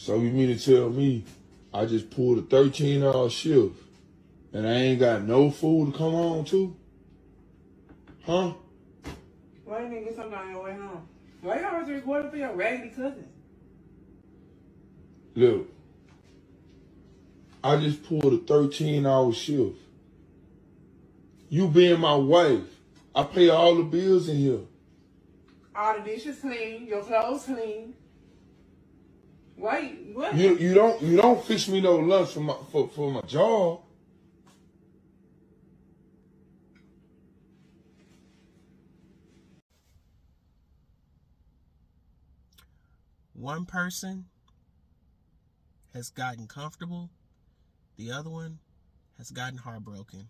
So you mean to tell me I just pulled a 13-hour shift and I ain't got no food to come home to? Huh? Why you didn't get something on your way home? Why you always recording for your raggedy cousin? Look, I just pulled a 13-hour shift. You being my wife, I pay all the bills in here. All the dishes clean, your clothes clean. Why? What? You don't fix me no lunch for my job. One person has gotten comfortable, the other one has gotten heartbroken.